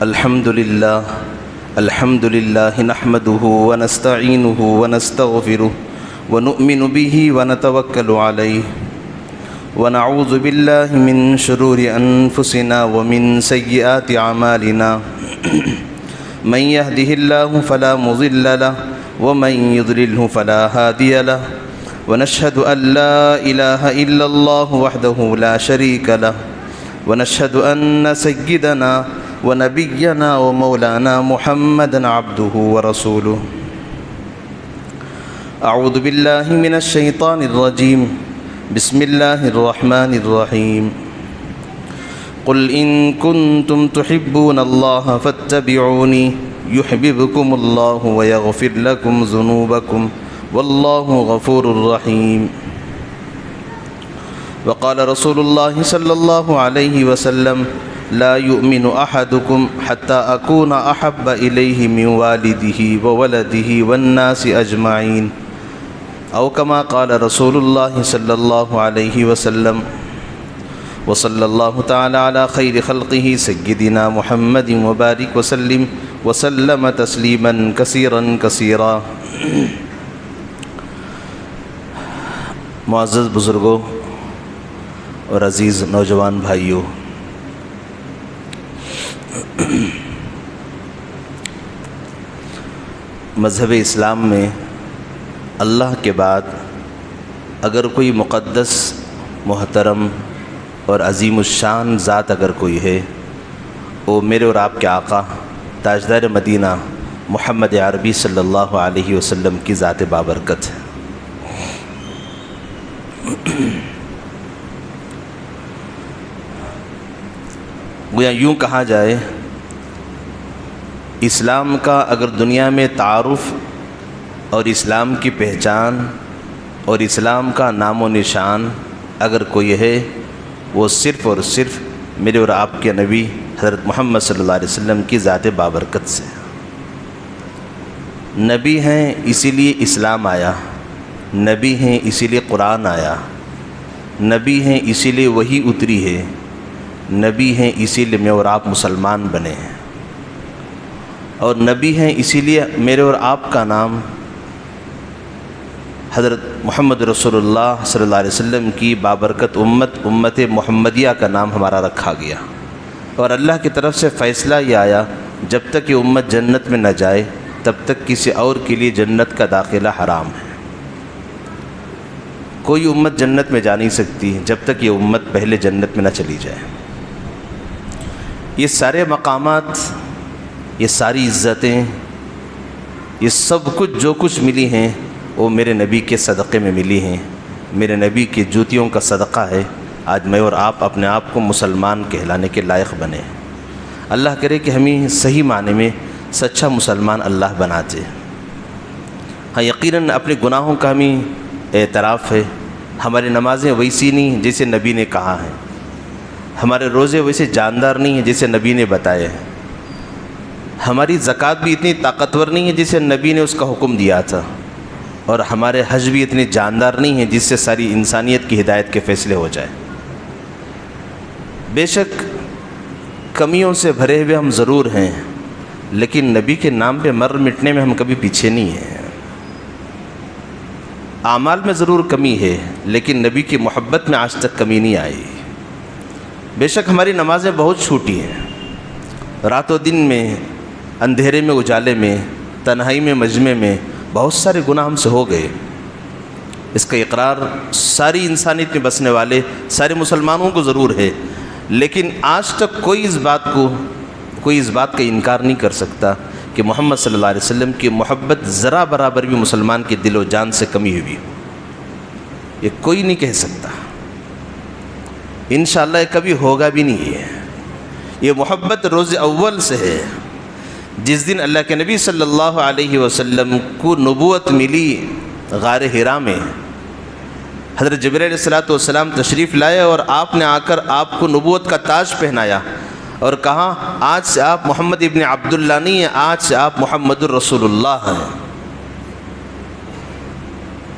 الحمد لله نحمده ونستعينه ونستغفره ونؤمن به ونتوكل عليه ونعوذ بالله من شرور أنفسنا ومن سيئات أعمالنا من يهده الله فلا مضل له ومن يضلله فلا هادي له ونشهد أن لا إله إلا الله وحده لا شريك له ونشهد أن سيدنا ونبينا ومولانا محمدا عبده ورسوله. أعوذ بالله من الشيطان الرجيم. بسم الله الرحمن الرحيم. قل إن كنتم تحبون الله فاتبعوني يحببكم الله ويغفر لكم ذنوبكم والله غفور رحيم. وقال رسول الله صلى الله عليه وسلم: لا يؤمن أحدكم حتى أكون أحب إليه من والده وولده والناس أجمعين، أو كما قال رسول الله صلى الله عليه وسلم. وصلى الله تعالى على خير خلقه سيدنا محمد وبارك وسلم وسلم تسليما كثيرا كثيرا. معزز بزرگوں اور عزیز نوجوان بھائیوں، مذہب اسلام میں اللہ کے بعد اگر کوئی مقدس، محترم اور عظیم الشان ذات اگر کوئی ہے، وہ میرے اور آپ کے آقا تاجدار مدینہ محمد عربی صلی اللہ علیہ وسلم کی ذات بابرکت ہے. گویا یوں کہا جائے، اسلام کا اگر دنیا میں تعارف اور اسلام کی پہچان اور اسلام کا نام و نشان اگر کوئی ہے، وہ صرف اور صرف میرے اور آپ کے نبی حضرت محمد صلی اللہ علیہ وسلم کی ذات بابرکت سے. نبی ہیں اسی لیے اسلام آیا، نبی ہیں اسی لیے قرآن آیا، نبی ہیں اسی لیے وحی اتری ہے، نبی ہیں اسی لیے میں اور آپ مسلمان بنے ہیں، اور نبی ہیں اسی لیے میرے اور آپ کا نام حضرت محمد رسول اللہ صلی اللہ علیہ وسلم کی بابرکت امت محمدیہ کا نام ہمارا رکھا گیا. اور اللہ کی طرف سے فیصلہ یہ آیا، جب تک یہ امت جنت میں نہ جائے تب تک کسی اور کے لیے جنت کا داخلہ حرام ہے. کوئی امت جنت میں جا نہیں سکتی جب تک یہ امت پہلے جنت میں نہ چلی جائے. یہ سارے مقامات، یہ ساری عزتیں، یہ سب کچھ جو کچھ ملی ہیں وہ میرے نبی کے صدقے میں ملی ہیں، میرے نبی کی جوتیوں کا صدقہ ہے. آج میں اور آپ اپنے آپ کو مسلمان کہلانے کے لائق بنے. اللہ کرے کہ ہمیں صحیح معنی میں سچا مسلمان اللہ بناتے. ہاں، یقیناً اپنے گناہوں کا ہمیں اعتراف ہے. ہماری نمازیں ویسی نہیں جیسے نبی نے کہا ہے، ہمارے روزے ویسے جاندار نہیں ہیں جیسے نبی نے بتایا ہے، ہماری زکوٰۃ بھی اتنی طاقتور نہیں ہے جسے نبی نے اس کا حکم دیا تھا، اور ہمارے حج بھی اتنے جاندار نہیں ہیں جس سے ساری انسانیت کی ہدایت کے فیصلے ہو جائے. بے شک کمیوں سے بھرے ہوئے ہم ضرور ہیں، لیکن نبی کے نام پہ مر مٹنے میں ہم کبھی پیچھے نہیں ہیں. اعمال میں ضرور کمی ہے، لیکن نبی کی محبت میں آج تک کمی نہیں آئی. بے شک ہماری نمازیں بہت چھوٹی ہیں، رات و دن میں، اندھیرے میں، اجالے میں، تنہائی میں، مجمع میں بہت سارے گناہ ہم سے ہو گئے. اس کا اقرار ساری انسانیت میں بسنے والے سارے مسلمانوں کو ضرور ہے، لیکن آج تک کوئی اس بات کا انکار نہیں کر سکتا کہ محمد صلی اللہ علیہ وسلم کی محبت ذرا برابر بھی مسلمان کے دل و جان سے کمی ہوئی. یہ کوئی نہیں کہہ سکتا، انشاءاللہ یہ کبھی ہوگا بھی نہیں ہے. یہ محبت روز اول سے ہے. جس دن اللہ کے نبی صلی اللہ علیہ وسلم کو نبوت ملی غار حرا میں، حضرت جبرائیل علیہ السلام تشریف لائے اور آپ نے آ کر آپ کو نبوت کا تاج پہنایا اور کہا، آج سے آپ محمد ابن عبداللہ نہیں ہیں، آج سے آپ محمد الرسول اللہ ہیں.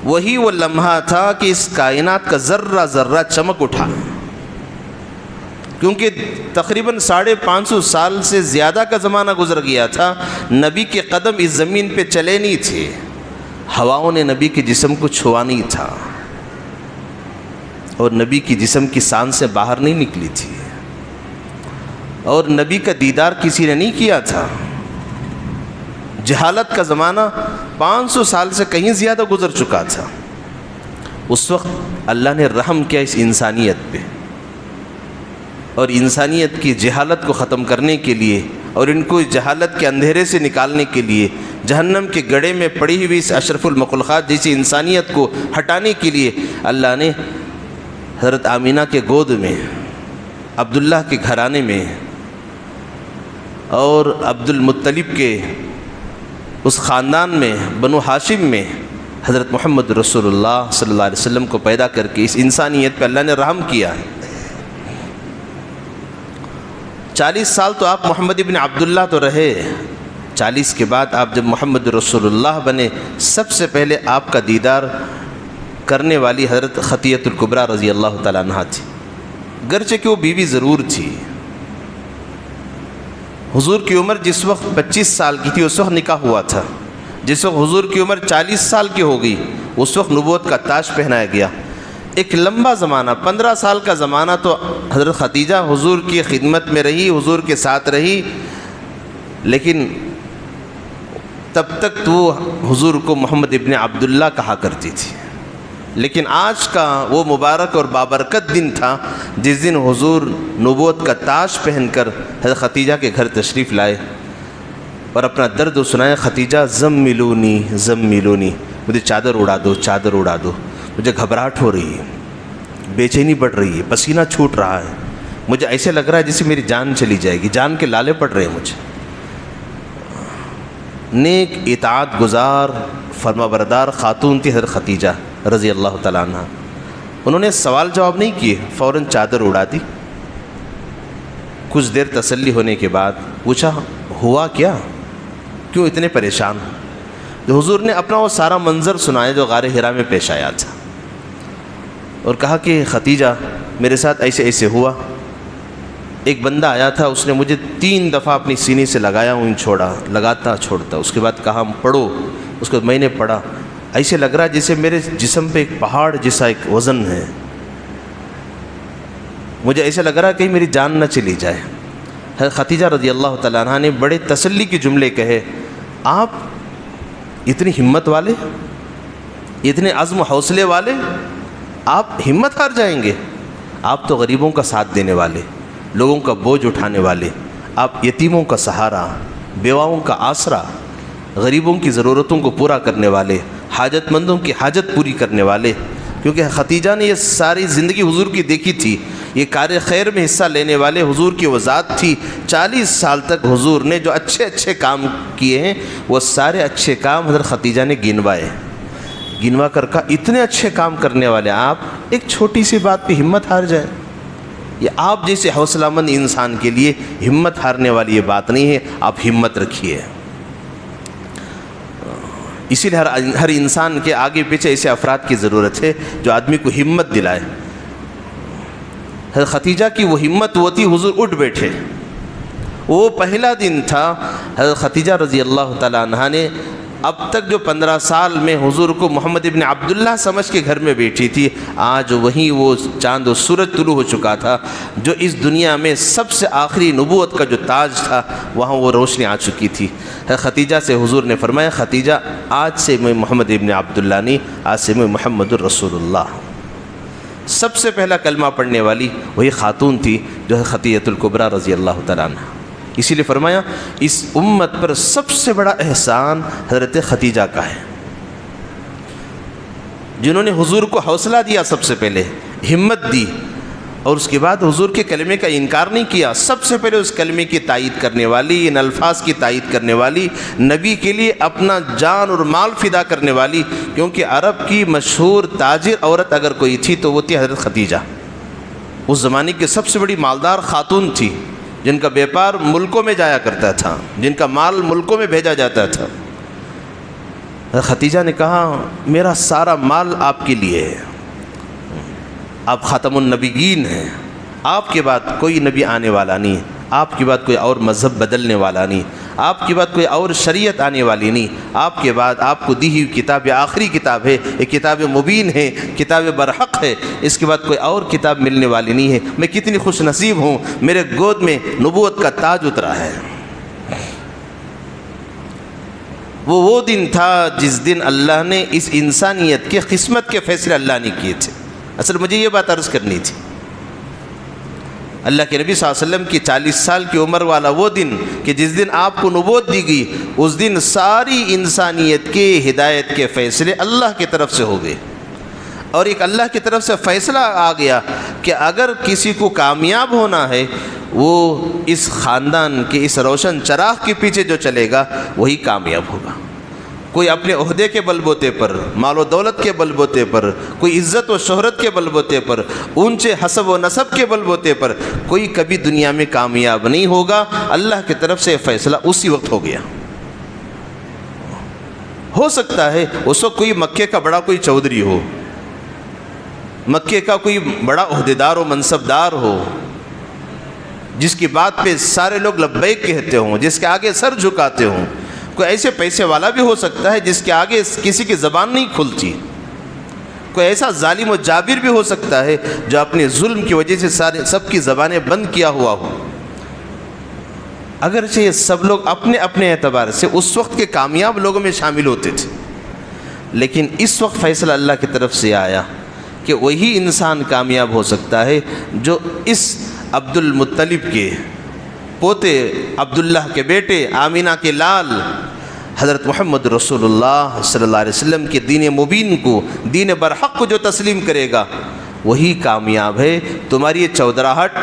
وہی وہ لمحہ تھا کہ اس کائنات کا ذرہ ذرہ چمک اٹھا. کیونکہ تقریباً 550 سال سے زیادہ کا زمانہ گزر گیا تھا، نبی کے قدم اس زمین پہ چلے نہیں تھے، ہواؤں نے نبی کے جسم کو چھوا نہیں تھا، اور نبی کی جسم کی سان سے باہر نہیں نکلی تھی، اور نبی کا دیدار کسی نے نہیں کیا تھا۔ جہالت کا زمانہ 500 سال سے کہیں زیادہ گزر چکا تھا۔ اس وقت اللہ نے رحم کیا اس انسانیت پہ، اور انسانیت کی جہالت کو ختم کرنے کے لیے اور ان کو جہالت کے اندھیرے سے نکالنے کے لیے، جہنم کے گڑھے میں پڑی ہوئی اس اشرف المخلوقات جیسی انسانیت کو ہٹانے کے لیے اللہ نے حضرت آمینہ کے گود میں، عبداللہ کے گھرانے میں اور عبد المطلب کے اس خاندان میں، بنو ہاشم میں حضرت محمد رسول اللہ صلی اللہ علیہ وسلم کو پیدا کر کے اس انسانیت پہ اللہ نے رحم کیا ہے۔ 40 سال تو آپ محمد ابن عبداللہ تو رہے، 40 کے بعد آپ جب محمد رسول اللہ بنے، سب سے پہلے آپ کا دیدار کرنے والی حضرت خطیۃ الکبریٰ رضی اللہ تعالیٰ عنہا تھی، گرچہ کہ وہ بیوی ضرور تھی۔ حضور کی عمر جس وقت 25 سال کی تھی اس وقت نکاح ہوا تھا، جس وقت حضور کی عمر 40 سال کی ہو گئی اس وقت نبوت کا تاج پہنایا گیا۔ ایک لمبا زمانہ، 15 سال کا زمانہ تو حضرت خدیجہ حضور کی خدمت میں رہی، حضور کے ساتھ رہی، لیکن تب تک تو وہ حضور کو محمد ابن عبداللہ کہا کرتی تھی۔ لیکن آج کا وہ مبارک اور بابرکت دن تھا جس دن حضور نبوت کا تاج پہن کر حضرت خدیجہ کے گھر تشریف لائے اور اپنا درد سنائے، خدیجہ زملونی زملونی، مجھے چادر اڑا دو، چادر اڑا دو، مجھے گھبراہٹ ہو رہی ہے، بے چینی بڑھ رہی ہے، پسینہ چھوٹ رہا ہے، مجھے ایسے لگ رہا ہے جیسے میری جان چلی جائے گی، جان کے لالے پڑ رہے ہیں مجھے۔ نیک اطاعت گزار فرما بردار خاتون تھی حضرت خدیجہ رضی اللہ تعالیٰ عنہ۔ انہوں نے سوال جواب نہیں کیے، فوراً چادر اڑا دی۔ کچھ دیر تسلی ہونے کے بعد پوچھا ہوا کیا، کیوں اتنے پریشان ہو؟ تو حضور نے اپنا وہ سارا منظر سنایا جو غار حرا میں پیش آیا تھا، اور کہا کہ خدیجہ میرے ساتھ ایسے ایسے ہوا، ایک بندہ آیا تھا، اس نے مجھے 3 دفعہ اپنی سینے سے لگایا ہوں چھوڑا، لگاتا چھوڑتا، اس کے بعد کہا پڑھو، اس کو میں نے پڑھا، ایسے لگ رہا جیسے میرے جسم پہ ایک پہاڑ جیسا ایک وزن ہے، مجھے ایسے لگ رہا کہ میری جان نہ چلی جائے۔ حضرت خدیجہ رضی اللہ تعالیٰ عنہ نے بڑے تسلی کے جملے کہے، آپ اتنی ہمت والے، اتنے عزم و حوصلے والے، آپ ہمت ہار جائیں گے؟ آپ تو غریبوں کا ساتھ دینے والے، لوگوں کا بوجھ اٹھانے والے، آپ یتیموں کا سہارا، بیواؤں کا آسرا، غریبوں کی ضرورتوں کو پورا کرنے والے، حاجت مندوں کی حاجت پوری کرنے والے، کیونکہ خدیجہ نے یہ ساری زندگی حضور کی دیکھی تھی، یہ کار خیر میں حصہ لینے والے حضور کی وہ ذات تھی۔ 40 سال تک حضور نے جو اچھے اچھے کام کیے ہیں وہ سارے اچھے کام حضرت خدیجہ نے گنوائے، گنوا کر کہا اتنے اچھے کام کرنے والے آپ ایک چھوٹی سی بات پہ ہمت ہار جائے؟ یہ آپ جیسے حوصلہ مند انسان کے لیے ہمت ہارنے والی یہ بات نہیں ہے، آپ ہمت رکھیے۔ اسی لیے ہر انسان کے آگے پیچھے ایسے افراد کی ضرورت ہے جو آدمی کو ہمت دلائے۔ حضرت خدیجہ کی وہ ہمت وہ تھی، حضور اٹھ بیٹھے، وہ پہلا دن تھا حضرت خدیجہ رضی اللہ تعالیٰ عنہا نے اب تک جو 15 سال میں حضور کو محمد ابن عبداللہ سمجھ کے گھر میں بیٹھی تھی، آج وہیں وہ چاند و سورج طلوع ہو چکا تھا، جو اس دنیا میں سب سے آخری نبوت کا جو تاج تھا وہاں وہ روشنی آ چکی تھی۔ خدیجہ سے حضور نے فرمایا خدیجہ آج سے میں محمد ابن عبداللہ نہیں، آج سے میں محمد الرسول اللہ۔ سب سے پہلا کلمہ پڑھنے والی وہی خاتون تھی جو ہے خطیۃ الکبریٰ رضی اللہ تعالیٰ عنہ۔ اسی لیے فرمایا اس امت پر سب سے بڑا احسان حضرت خدیجہ کا ہے، جنہوں نے حضور کو حوصلہ دیا، سب سے پہلے ہمت دی، اور اس کے بعد حضور کے کلمے کا انکار نہیں کیا، سب سے پہلے اس کلمے کی تائید کرنے والی، ان الفاظ کی تائید کرنے والی، نبی کے لیے اپنا جان اور مال فدا کرنے والی، کیونکہ عرب کی مشہور تاجر عورت اگر کوئی تھی تو وہ تھی حضرت خدیجہ۔ اس زمانے کی سب سے بڑی مالدار خاتون تھی، جن کا بیپار ملکوں میں جایا کرتا تھا، جن کا مال ملکوں میں بھیجا جاتا تھا۔ خدیجہ نے کہا میرا سارا مال آپ کے لیے ہے، آپ خاتم النبیین ہیں، آپ کے بعد کوئی نبی آنے والا نہیں، آپ کے بعد کوئی اور مذہب بدلنے والا نہیں، آپ کے بعد کوئی اور شریعت آنے والی نہیں، آپ کے بعد آپ کو دی ہوئی کتاب آخری کتاب ہے، ایک کتاب مبین ہے، کتاب برحق ہے، اس کے بعد کوئی اور کتاب ملنے والی نہیں ہے۔ میں کتنی خوش نصیب ہوں، میرے گود میں نبوت کا تاج اترا ہے۔ وہ دن تھا جس دن اللہ نے اس انسانیت کے قسمت کے فیصلے اللہ نے کیے تھے۔ اصل مجھے یہ بات عرض کرنی تھی، اللہ کے نبی صلی اللہ علیہ وسلم کی 40 سال کی عمر والا وہ دن کہ جس دن آپ کو نبوت دی گئی، اس دن ساری انسانیت کے ہدایت کے فیصلے اللہ کی طرف سے ہو گئے، اور ایک اللہ کی طرف سے فیصلہ آ گیا کہ اگر کسی کو کامیاب ہونا ہے وہ اس خاندان کے اس روشن چراغ کے پیچھے جو چلے گا وہی کامیاب ہوگا۔ کوئی اپنے عہدے کے بل بوتے پر، مال و دولت کے بل بوتے پر، کوئی عزت و شہرت کے بل بوتے پر، اونچے حسب و نسب کے بل بوتے پر کوئی کبھی دنیا میں کامیاب نہیں ہوگا۔ اللہ کی طرف سے فیصلہ اسی وقت ہو گیا۔ ہو سکتا ہے اس وقت کوئی مکے کا بڑا کوئی چودھری ہو، مکے کا کوئی بڑا عہدیدار و منصبدار ہو، جس کی بات پہ سارے لوگ لبیک کہتے ہوں، جس کے آگے سر جھکاتے ہوں۔ کوئی ایسے پیسے والا بھی ہو سکتا ہے جس کے آگے کسی کی زبان نہیں کھلتی۔ کوئی ایسا ظالم و جابر بھی ہو سکتا ہے جو اپنے ظلم کی وجہ سے سب کی زبانیں بند کیا ہوا ہو۔ اگرچہ یہ سب لوگ اپنے اپنے اعتبار سے اس وقت کے کامیاب لوگوں میں شامل ہوتے تھے، لیکن اس وقت فیصلہ اللہ کی طرف سے آیا کہ وہی انسان کامیاب ہو سکتا ہے جو اس عبد المطلب کے پوتے، عبداللہ کے بیٹے، آمینہ کے لال حضرت محمد رسول اللہ صلی اللہ علیہ وسلم کے دین مبین کو، دین برحق کو جو تسلیم کرے گا وہی کامیاب ہے۔ تمہاری یہ چودراہٹ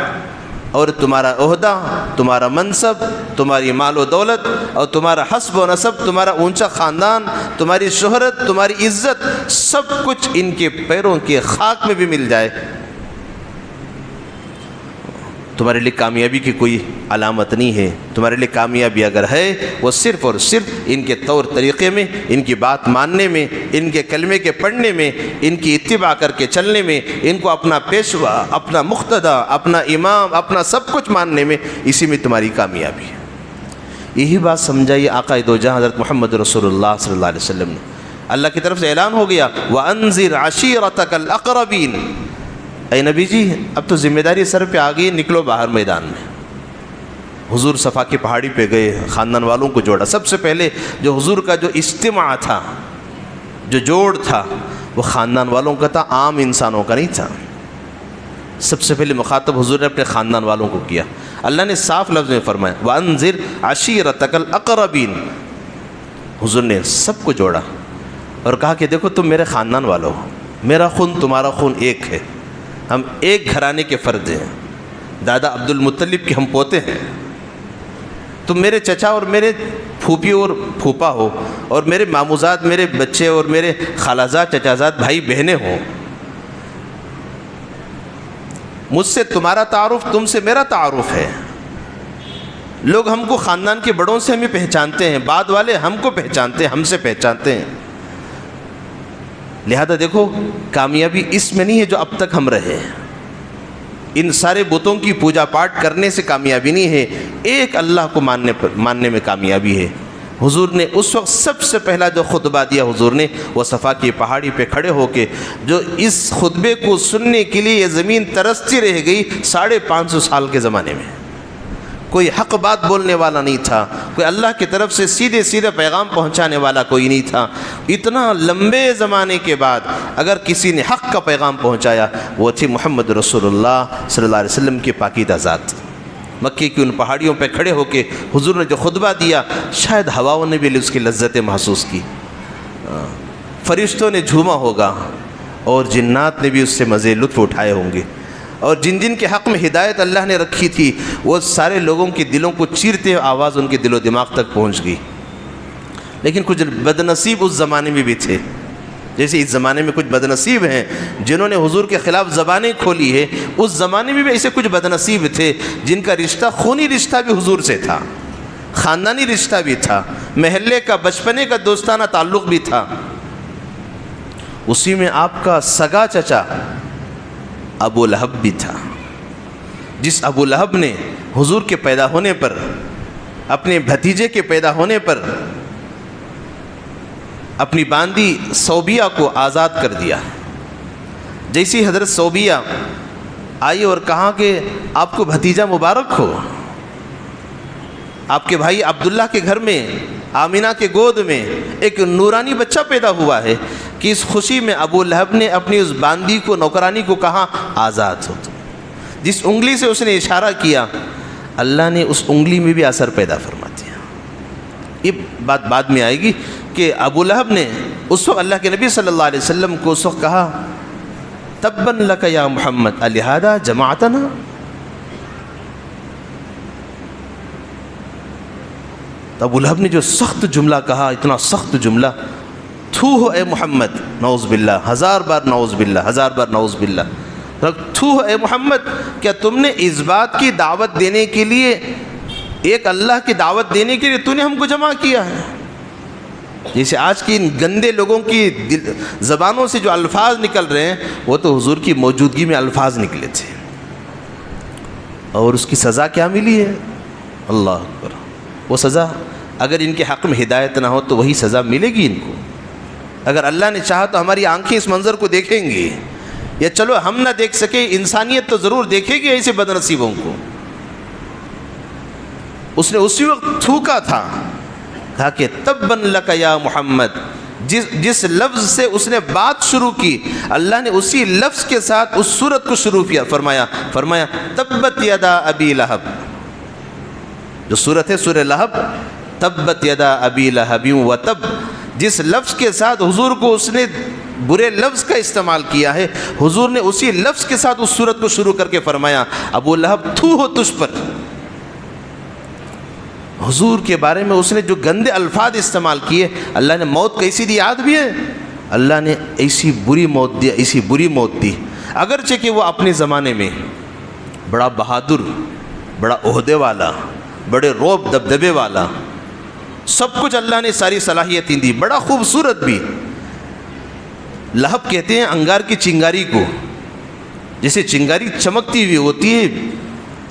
اور تمہارا عہدہ، تمہارا منصب، تمہاری مال و دولت اور تمہارا حسب و نسب، تمہارا اونچا خاندان، تمہاری شہرت، تمہاری عزت، سب کچھ ان کے پیروں کے خاک میں بھی مل جائے، تمہارے لیے کامیابی کی کوئی علامت نہیں ہے۔ تمہارے لیے کامیابی اگر ہے وہ صرف اور صرف ان کے طور طریقے میں، ان کی بات ماننے میں، ان کے کلمے کے پڑھنے میں، ان کی اتباع کر کے چلنے میں، ان کو اپنا پیشوا، اپنا مقتدی، اپنا امام، اپنا سب کچھ ماننے میں، اسی میں تمہاری کامیابی ہے۔ یہی بات سمجھائیے آقا دو جہاں حضرت محمد رسول اللہ صلی اللہ علیہ وسلم نے۔ اللہ کی طرف سے اعلان ہو گیا وَأَنذِرْ عَشِيرَتَكَ الْأَقْرَبِينَ۔ اے نبی جی اب تو ذمہ داری سر پہ آ گئی، نکلو باہر میدان میں۔ حضور صفا کی پہاڑی پہ گئے، خاندان والوں کو جوڑا۔ سب سے پہلے جو حضور کا جو اجتماع تھا، جو جوڑ تھا، وہ خاندان والوں کا تھا، عام انسانوں کا نہیں تھا۔ سب سے پہلے مخاطب حضور نے اپنے خاندان والوں کو کیا۔ اللہ نے صاف لفظ میں فرمایا وَأَنذِرْ عَشِيرَتَكَ الْأَقْرَبِينَ۔ حضور نے سب کو جوڑا اور کہا کہ دیکھو تم میرے خاندان والو ہو، میرا خون تمہارا خون ایک ہے، ہم ایک گھرانے کے فرد ہیں، دادا عبد المطلب کے ہم پوتے ہیں، تم میرے چچا اور میرے پھوپھی اور پھوپا ہو، اور میرے ماموزاد، میرے بچے اور میرے خالازاد، چچازاد، بھائی بہنیں ہوں۔ مجھ سے تمہارا تعارف، تم سے میرا تعارف ہے۔ لوگ ہم کو خاندان کے بڑوں سے ہمیں پہچانتے ہیں، بعد والے ہم کو پہچانتے ہیں، ہم سے پہچانتے ہیں۔ لہذا دیکھو کامیابی اس میں نہیں ہے جو اب تک ہم رہے ہیں، ان سارے بتوں کی پوجا پاٹ کرنے سے کامیابی نہیں ہے، ایک اللہ کو ماننے میں کامیابی ہے۔ حضور نے اس وقت سب سے پہلا جو خطبہ دیا حضور نے، وہ صفا کی پہاڑی پہ کھڑے ہو کے، جو اس خطبے کو سننے کے لیے یہ زمین ترستی رہ گئی 550 سال کے زمانے میں۔ کوئی حق بات بولنے والا نہیں تھا، کوئی اللہ کی طرف سے سیدھے سیدھے پیغام پہنچانے والا کوئی نہیں تھا۔ اتنا لمبے زمانے کے بعد اگر کسی نے حق کا پیغام پہنچایا وہ تھی محمد رسول اللہ صلی اللہ علیہ وسلم کی پاکیزہ ذات۔ مکے کی ان پہاڑیوں پہ کھڑے ہو کے حضور نے جو خطبہ دیا، شاید ہواؤں نے بھی اس کی لذتیں محسوس کی، فرشتوں نے جھوما ہوگا اور جنات نے بھی اس سے مزے لطف اٹھائے ہوں گے، اور جن جن کے حق میں ہدایت اللہ نے رکھی تھی وہ سارے لوگوں کے دلوں کو چیرتے آواز ان کے دل و دماغ تک پہنچ گئی۔ لیکن کچھ بد نصیب اس زمانے میں بھی تھے، جیسے اس زمانے میں کچھ بد نصیب ہیں جنہوں نے حضور کے خلاف زبانیں کھولی ہے، اس زمانے میں بھی ایسے کچھ بد نصیب تھے جن کا رشتہ، خونی رشتہ بھی حضور سے تھا، خاندانی رشتہ بھی تھا، محلے کا، بچپنے کا دوستانہ تعلق بھی تھا۔ اسی میں آپ کا سگا چچا ابو لہب بھی تھا، جس ابو لہب نے حضور کے پیدا ہونے پر، اپنے بھتیجے کے پیدا ہونے پر اپنی باندی صوبیہ کو آزاد کر دیا، جیسی حضرت صوبیہ آئی اور کہا کہ آپ کو بھتیجا مبارک ہو، آپ کے بھائی عبداللہ کے گھر میں آمینہ کے گود میں ایک نورانی بچہ پیدا ہوا ہے، کہ اس خوشی میں ابو لہب نے اپنی اس باندی کو، نوکرانی کو کہا آزاد ہو۔ جس انگلی سے اس نے اشارہ کیا، اللہ نے اس انگلی میں بھی اثر پیدا فرما دیا۔ یہ بات بعد میں آئے گی کہ ابو لہب نے اس وقت اللہ کے نبی صلی اللہ علیہ وسلم کو اس وقت کہا تباً لک یا محمد الہذا جماعتنا، تو ابو لہب نے جو سخت جملہ کہا، اتنا سخت جملہ، تھو ہو اے محمد، نعوذ باللہ، ہزار بار نعوذ باللہ، ہزار بار نعوذ باللہ، تھو ہو اے محمد، کیا تم نے اس بات کی دعوت دینے کے لیے، ایک اللہ کی دعوت دینے کے لیے تو نے ہم کو جمع کیا ہے؟ جیسے آج کی ان گندے لوگوں کی زبانوں سے جو الفاظ نکل رہے ہیں، وہ تو حضور کی موجودگی میں الفاظ نکلے تھے، اور اس کی سزا کیا ملی ہے؟ اللہ اکبر۔ وہ سزا اگر ان کے حق میں ہدایت نہ ہو تو وہی سزا ملے گی ان کو۔ اگر اللہ نے چاہا تو ہماری آنکھیں اس منظر کو دیکھیں گی، یا چلو ہم نہ دیکھ سکے، انسانیت تو ضرور دیکھے گی ایسے بد نصیبوں کو۔ اس نے اسی وقت تھوکا تھا، کہا کہ تباً لک یا محمد، جس لفظ سے اس نے بات شروع کی، اللہ نے اسی لفظ کے ساتھ اس سورت کو شروع کیا، فرمایا تبت یدا ابی لہب۔ جو سورت ہے سورہ لہب، تبت یدا ابی لہب وتب، جس لفظ کے ساتھ حضور کو اس نے برے لفظ کا استعمال کیا ہے، حضور نے اسی لفظ کے ساتھ اس سورت کو شروع کر کے فرمایا ابو لہب تھو ہو تجھ پر۔ حضور کے بارے میں اس نے جو گندے الفاظ استعمال کیے، اللہ نے موت کیسی دی یاد بھی ہے؟ اللہ نے ایسی بری موت دی، ایسی بری موت دی، اگرچہ کہ وہ اپنے زمانے میں بڑا بہادر، بڑا عہدے والا، بڑے روب دبدبے والا، سب کچھ اللہ نے ساری صلاحیتیں دی، بڑا خوبصورت بھی۔ لہب کہتے ہیں انگار کی چنگاری کو، جیسے چنگاری چمکتی ہوئی ہوتی ہے،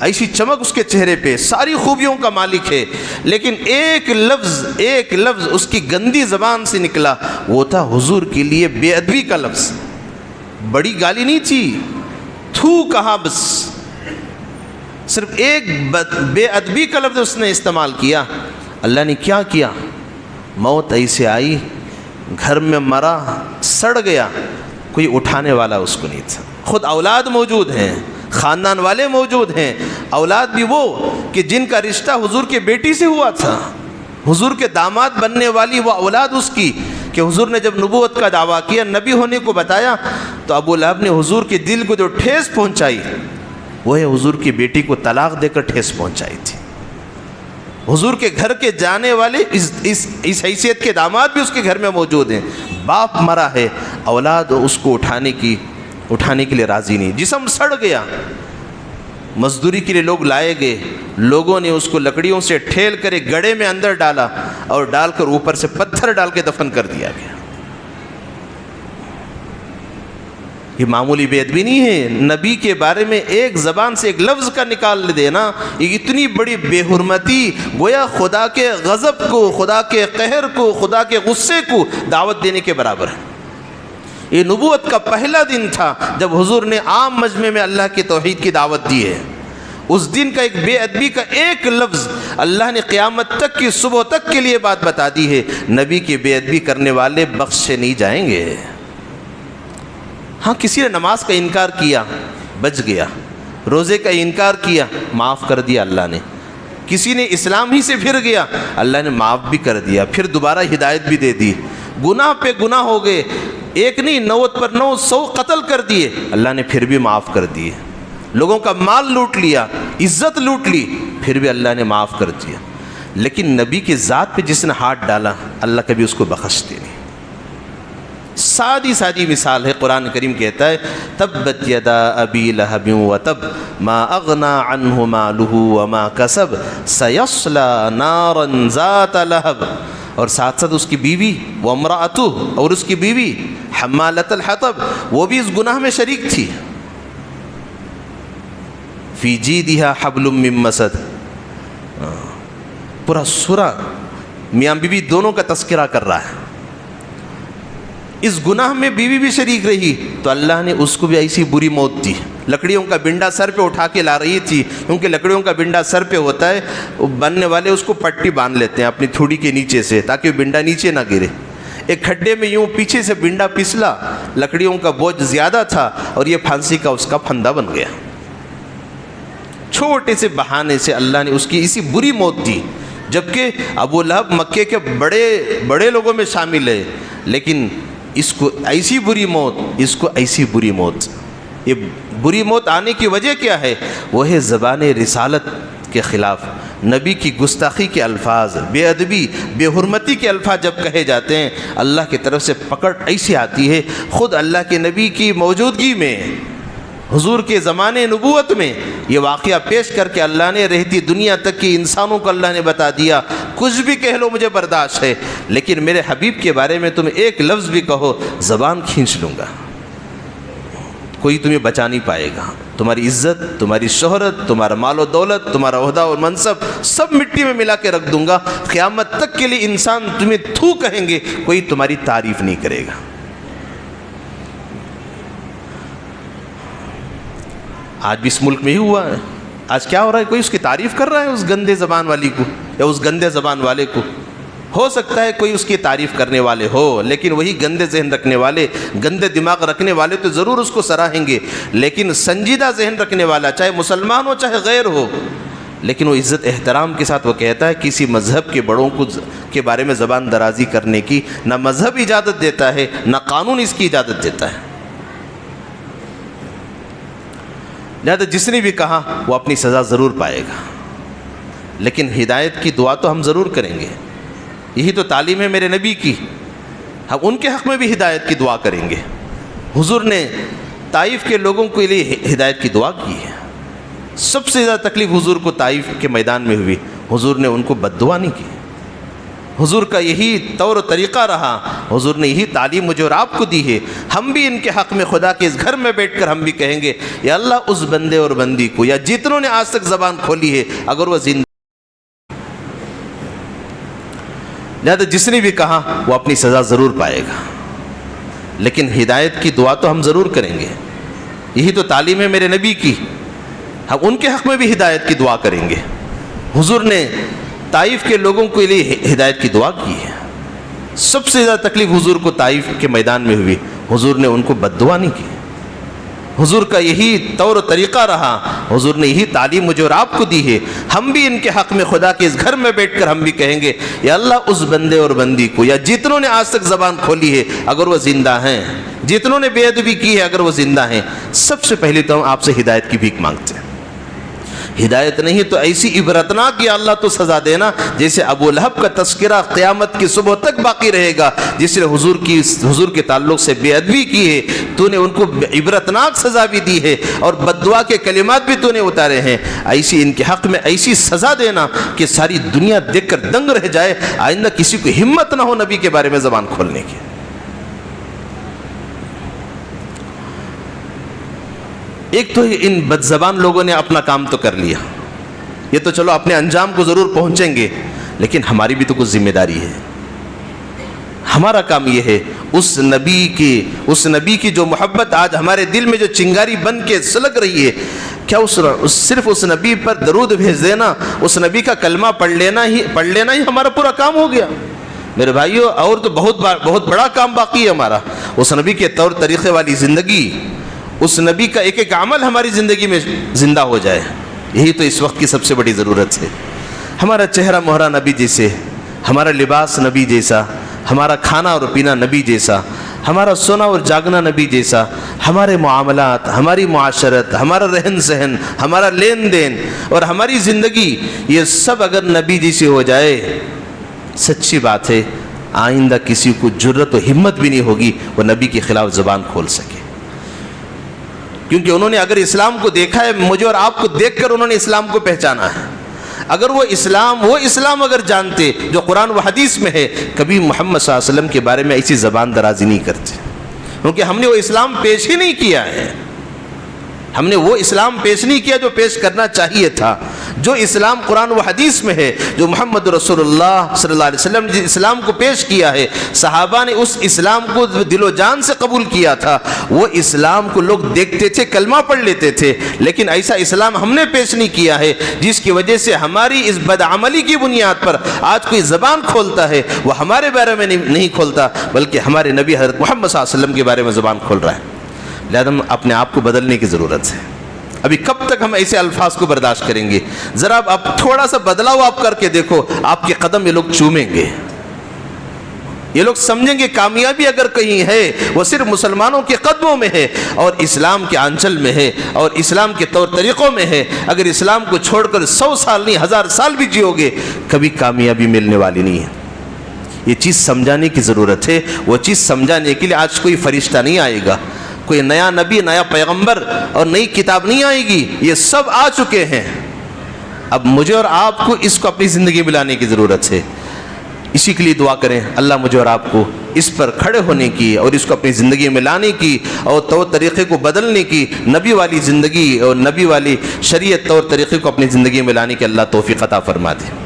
ایسی چمک اس کے چہرے پہ، ساری خوبیوں کا مالک ہے، لیکن ایک لفظ اس کی گندی زبان سے نکلا، وہ تھا حضور کے لیے بے ادبی کا لفظ۔ بڑی گالی نہیں تھی، تھو کہا، بس صرف ایک بے ادبی کا لفظ اس نے استعمال کیا۔ اللہ نے کیا کیا؟ موت ایسے آئی، گھر میں مرا، سڑ گیا، کوئی اٹھانے والا اس کو نہیں تھا۔ خود اولاد موجود ہیں، خاندان والے موجود ہیں، اولاد بھی وہ کہ جن کا رشتہ حضور کے بیٹی سے ہوا تھا، حضور کے داماد بننے والی وہ اولاد اس کی، کہ حضور نے جب نبوت کا دعویٰ کیا، نبی ہونے کو بتایا، تو ابو لہب نے حضور کے دل کو جو ٹھیس پہنچائی، وہ ہے حضور کی بیٹی کو طلاق دے کر ٹھیس پہنچائی تھی۔ حضور کے گھر کے جانے والے اس حیثیت کے داماد بھی اس کے گھر میں موجود ہیں، باپ مرا ہے، اولاد اس کو اٹھانے کے لیے راضی نہیں، جسم سڑ گیا، مزدوری کے لیے لوگ لائے گئے، لوگوں نے اس کو لکڑیوں سے ٹھیل کر ایک گڑھے میں اندر ڈالا، اور ڈال کر اوپر سے پتھر ڈال کے دفن کر دیا گیا۔ یہ معمولی بے ادبی نہیں ہے، نبی کے بارے میں ایک زبان سے ایک لفظ کا نکال دینا، یہ اتنی بڑی بے حرمتی، گویا خدا کے غضب کو، خدا کے قہر کو، خدا کے غصے کو دعوت دینے کے برابر ہے۔ یہ نبوت کا پہلا دن تھا جب حضور نے عام مجمع میں اللہ کی توحید کی دعوت دی ہے۔ اس دن کا ایک بے ادبی کا ایک لفظ اللہ نے قیامت تک کی صبح تک کے لیے بات بتا دی ہے، نبی کی بے ادبی کرنے والے بخشے نہیں جائیں گے۔ ہاں، کسی نے نماز کا انکار کیا، بچ گیا، روزے کا انکار کیا، معاف کر دیا اللہ نے، کسی نے اسلام ہی سے پھر گیا، اللہ نے معاف بھی کر دیا، پھر دوبارہ ہدایت بھی دے دی، گناہ پہ گناہ ہو گئے، ایک نہیں 90 پر 900 قتل کر دیے، اللہ نے پھر بھی معاف کر دیے، لوگوں کا مال لوٹ لیا، عزت لوٹ لی، پھر بھی اللہ نے معاف کر دیا، لیکن نبی کی ذات پہ جس نے ہاتھ ڈالا، اللہ کبھی اس کو بخشتے نہیں۔ سادی مثال ہے، قرآن کریم کہتا ہے تبت یدا ابی لہب وتب ما اغنى عنہ مالہ وما کسب سیصلی نارا ذات لہب، اور ساتھ ساتھ اس کی بیوی وامرأتہ، اور اس کی بیوی حمالۃ الحطب، وہ بھی اس گناہ میں شریک تھی۔ فی جیدہا حبل من مسد. پورا سورہ میاں بیوی دونوں کا تذکرہ کر رہا ہے. اس گناہ میں بیوی بھی شریک رہی تو اللہ نے اس کو بھی ایسی بری موت دی. لکڑیوں کا بنڈا سر پہ اٹھا کے لا رہی تھی، کیونکہ لکڑیوں کا بنڈا سر پہ ہوتا ہے، وہ بننے والے اس کو پٹی باندھ لیتے ہیں اپنی تھوڑی کے نیچے سے تاکہ وہ بنڈا نیچے نہ گرے. ایک کھڈے میں یوں پیچھے سے بنڈا پسلا، لکڑیوں کا بوجھ زیادہ تھا اور یہ پھانسی کا اس کا پھندا بن گیا. چھوٹے سے بہانے سے اللہ نے اس کی اسی بری موت دی. جبکہ ابو لہب مکے کے بڑے لوگوں میں شامل ہے، لیکن اس کو ایسی بری موت، اس کو ایسی بری موت. یہ بری موت آنے کی وجہ کیا ہے؟ وہ ہے زبان رسالت کے خلاف نبی کی گستاخی کے الفاظ، بے ادبی، بے حرمتی کے الفاظ جب کہے جاتے ہیں، اللہ کی طرف سے پکڑ ایسی آتی ہے. خود اللہ کے نبی کی موجودگی میں، حضور کے زمانے نبوت میں یہ واقعہ پیش کر کے اللہ نے رہتی دنیا تک کی انسانوں کو اللہ نے بتا دیا، کچھ بھی کہہ لو مجھے برداشت ہے، لیکن میرے حبیب کے بارے میں تم ایک لفظ بھی کہو زبان کھینچ لوں گا. کوئی تمہیں بچا نہیں پائے گا. تمہاری عزت، تمہاری شہرت، تمہارا مال و دولت، تمہارا عہدہ اور منصب سب مٹی میں ملا کے رکھ دوں گا. قیامت تک کے لیے انسان تمہیں تھو کہیں گے، کوئی تمہاری تعریف نہیں کرے گا. آج بھی اس ملک میں ہی ہوا ہے. آج کیا ہو رہا ہے؟ کوئی اس کی تعریف کر رہا ہے اس گندے زبان والی کو یا اس گندے زبان والے کو. ہو سکتا ہے کوئی اس کی تعریف کرنے والے ہو، لیکن وہی گندے ذہن رکھنے والے، گندے دماغ رکھنے والے تو ضرور اس کو سراہیں گے. لیکن سنجیدہ ذہن رکھنے والا، چاہے مسلمان ہو چاہے غیر ہو، لیکن وہ عزت احترام کے ساتھ وہ کہتا ہے کسی مذہب کے بڑوں کے بارے میں زبان درازی کرنے کی نہ مذہب اجازت دیتا ہے نہ قانون اس کی اجازت دیتا ہے. لہذا جس نے بھی کہا وہ اپنی سزا ضرور پائے گا، لیکن ہدایت کی دعا تو ہم ضرور کریں گے. یہی تو تعلیم ہے میرے نبی کی. ہم ان کے حق میں بھی ہدایت کی دعا کریں گے. حضور نے طائف کے لوگوں کے لیے ہدایت کی دعا کی ہے. سب سے زیادہ تکلیف حضور کو طائف کے میدان میں ہوئی، حضور نے ان کو بد دعا نہیں کی. حضور کا یہی طور و طریقہ رہا، حضور نے یہی تعلیم مجھے اور آپ کو دی ہے. ہم بھی ان کے حق میں خدا کے اس گھر میں بیٹھ کر ہم بھی کہیں گے یا اللہ اس بندے اور بندی کو، یا جتنوں نے آج تک زبان کھولی ہے، اگر وہ زندہ، لہذا جس نے بھی کہا وہ اپنی سزا ضرور پائے گا، لیکن ہدایت کی دعا تو ہم ضرور کریں گے. یہی تو تعلیم ہے میرے نبی کی. ہم ان کے حق میں بھی ہدایت کی دعا کریں گے. حضور نے طائف کے لوگوں کے لیے ہدایت کی دعا کی ہے. سب سے زیادہ تکلیف حضور کو طائف کے میدان میں ہوئی، حضور نے ان کو بد دعا نہیں کی. حضور کا یہی طور و طریقہ رہا، حضور نے یہی تعلیم مجھے اور آپ کو دی ہے. ہم بھی ان کے حق میں خدا کے اس گھر میں بیٹھ کر ہم بھی کہیں گے یا اللہ اس بندے اور بندی کو، یا جتنوں نے آج تک زبان کھولی ہے اگر وہ زندہ ہیں، جتنوں نے بے ادبی کی ہے اگر وہ زندہ ہیں، سب سے پہلے تو ہم آپ سے ہدایت کی بھیک مانگتے ہیں. ہدایت نہیں تو ایسی عبرتناک یا اللہ تو سزا دینا جیسے ابو لہب کا تذکرہ قیامت کی صبح تک باقی رہے گا. جس نے حضور کے تعلق سے بے ادبی کی ہے، تو نے ان کو عبرتناک سزا بھی دی ہے اور بد دعا کے کلمات بھی تو نے اتارے ہیں. ایسی ان کے حق میں ایسی سزا دینا کہ ساری دنیا دیکھ کر دنگ رہ جائے، آئندہ کسی کو ہمت نہ ہو نبی کے بارے میں زبان کھولنے کی. ایک تو ان بد زبان لوگوں نے اپنا کام تو کر لیا، یہ تو چلو اپنے انجام کو ضرور پہنچیں گے، لیکن ہماری بھی تو کچھ ذمہ داری ہے. ہمارا کام یہ ہے اس نبی کی جو محبت آج ہمارے دل میں جو چنگاری بن کے سلگ رہی ہے، کیا صرف اس نبی پر درود بھیج دینا، اس نبی کا کلمہ پڑھ لینا ہی ہمارا پورا کام ہو گیا؟ میرے بھائیو، اور تو بہت بڑا کام باقی ہے ہمارا. اس نبی کے طور طریقے والی زندگی، اس نبی کا ایک ایک عمل ہماری زندگی میں زندہ ہو جائے. یہی تو اس وقت کی سب سے بڑی ضرورت ہے. ہمارا چہرہ مہرہ نبی جیسے، ہمارا لباس نبی جیسا، ہمارا کھانا اور پینا نبی جیسا، ہمارا سونا اور جاگنا نبی جیسا، ہمارے معاملات، ہماری معاشرت، ہمارا رہن سہن، ہمارا لین دین اور ہماری زندگی، یہ سب اگر نبی جیسی ہو جائے، سچی بات ہے آئندہ کسی کو جرت و ہمت بھی نہیں ہوگی وہ نبی کے خلاف زبان کھول سکے. کیونکہ انہوں نے اگر اسلام کو دیکھا ہے، مجھے اور آپ کو دیکھ کر انہوں نے اسلام کو پہچانا ہے. اگر وہ اسلام اگر جانتے جو قرآن و حدیث میں ہے، کبھی محمد صلی اللہ علیہ وسلم کے بارے میں ایسی زبان درازی نہیں کرتے، کیونکہ ہم نے وہ اسلام پیش ہی نہیں کیا ہے. ہم نے وہ اسلام پیش نہیں کیا جو پیش کرنا چاہیے تھا. جو اسلام قرآن و حدیث میں ہے، جو محمد رسول اللہ صلی اللہ علیہ وسلم نے اسلام کو پیش کیا ہے، صحابہ نے اس اسلام کو دل و جان سے قبول کیا تھا. وہ اسلام کو لوگ دیکھتے تھے، کلمہ پڑھ لیتے تھے، لیکن ایسا اسلام ہم نے پیش نہیں کیا ہے جس کی وجہ سے ہماری اس بدعملی کی بنیاد پر آج کوئی زبان کھولتا ہے وہ ہمارے بارے میں نہیں کھولتا، بلکہ ہمارے نبی حضرت محمد صلی اللہ علیہ وسلم کے بارے میں زبان کھول رہا ہے. لہذا اپنے آپ کو بدلنے کی ضرورت ہے. ابھی کب تک ہم ایسے الفاظ کو برداشت کریں گے؟ ذرا اب تھوڑا سا بدلاؤ آپ کر کے دیکھو، آپ کے قدم یہ لوگ چومیں گے. یہ لوگ سمجھیں گے کامیابی اگر کہیں ہے وہ صرف مسلمانوں کے قدموں میں ہے اور اسلام کے آنچل میں ہے اور اسلام کے طور طریقوں میں ہے. اگر اسلام کو چھوڑ کر 100 سال نہیں 1000 سال بھی جیو گے کبھی کامیابی ملنے والی نہیں ہے. یہ چیز سمجھانے کی ضرورت ہے. وہ چیز سمجھانے کے لیے آج کوئی فرشتہ نہیں آئے گا، کوئی نیا نبی، نیا پیغمبر اور نئی کتاب نہیں آئے گی. یہ سب آ چکے ہیں. اب مجھے اور آپ کو اس کو اپنی زندگی میں لانے کی ضرورت ہے. اسی کے لیے دعا کریں اللہ مجھے اور آپ کو اس پر کھڑے ہونے کی اور اس کو اپنی زندگی میں لانے کی اور طور طریقے کو بدلنے کی، نبی والی زندگی اور نبی والی شریعت طور طریقے کو اپنی زندگی میں لانے کی اللہ توفیق عطا فرما دے.